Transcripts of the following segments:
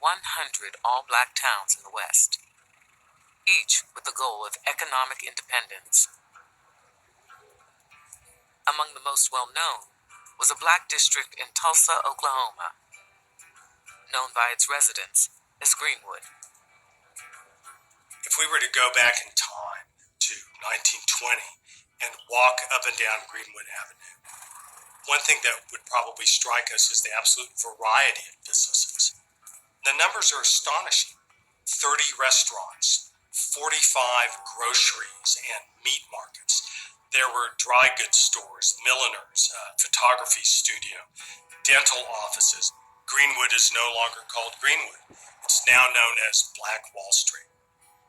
100 all-black towns in the West, each with the goal of economic independence. Among the most well-known was a black district in Tulsa, Oklahoma, known by its residents as Greenwood. If we were to go back in time to 1920 and walk up and down Greenwood Avenue, one thing that would probably strike us is the absolute variety of businesses. The numbers are astonishing. 30 restaurants, 45 groceries and meat markets. There were dry goods stores, milliners, photography studio, dental offices. Greenwood is no longer called Greenwood. It's now known as Black Wall Street.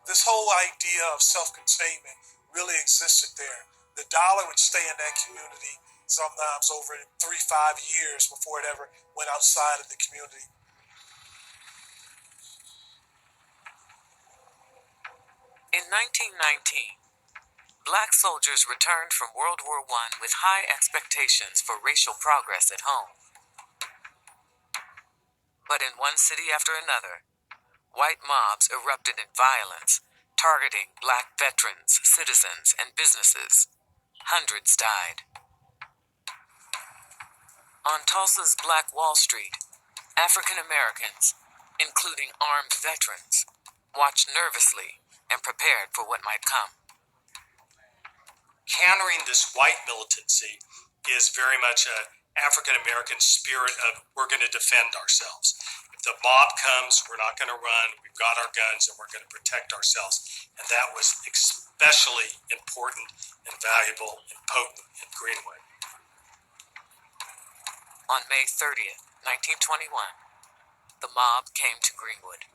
This whole idea of self-containment really existed there. The dollar would stay in that community sometimes over 3-5 years before it ever went outside of the community. In 1919, black soldiers returned from World War I with high expectations for racial progress at home. But in one city after another, white mobs erupted in violence, targeting black veterans, citizens, and businesses. Hundreds died. On Tulsa's Black Wall Street, African Americans, including armed veterans, watched nervously and prepared for what might come. Countering this white militancy is very much an African American spirit of we're going to defend ourselves. If the mob comes, we're not going to run. We've got our guns and we're going to protect ourselves. And that was especially important and valuable and potent in Greenwood. On May 30th, 1921, the mob came to Greenwood.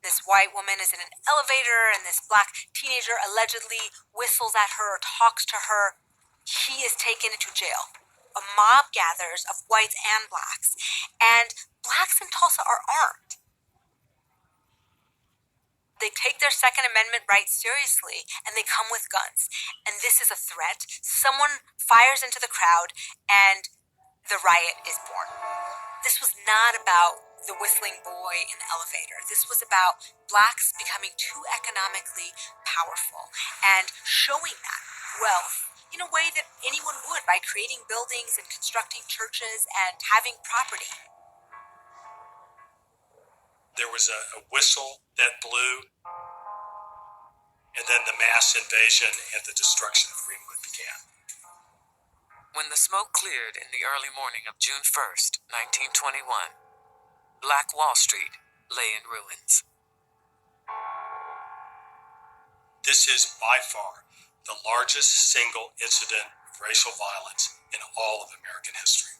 This white woman is in an elevator, and this black teenager allegedly whistles at her or talks to her. He is taken into jail. A mob gathers of whites and blacks, and blacks in Tulsa are armed. They take their Second Amendment rights seriously, and they come with guns. And this is a threat. Someone fires into the crowd, and the riot is born. This was not about the whistling boy in the elevator. This was about blacks becoming too economically powerful and showing that wealth in a way that anyone would by creating buildings and constructing churches and having property. There was a whistle that blew, and then the mass invasion and the destruction of Greenwood began. When the smoke cleared in the early morning of June 1st, 1921, Black Wall Street lay in ruins. This is by far the largest single incident of racial violence in all of American history.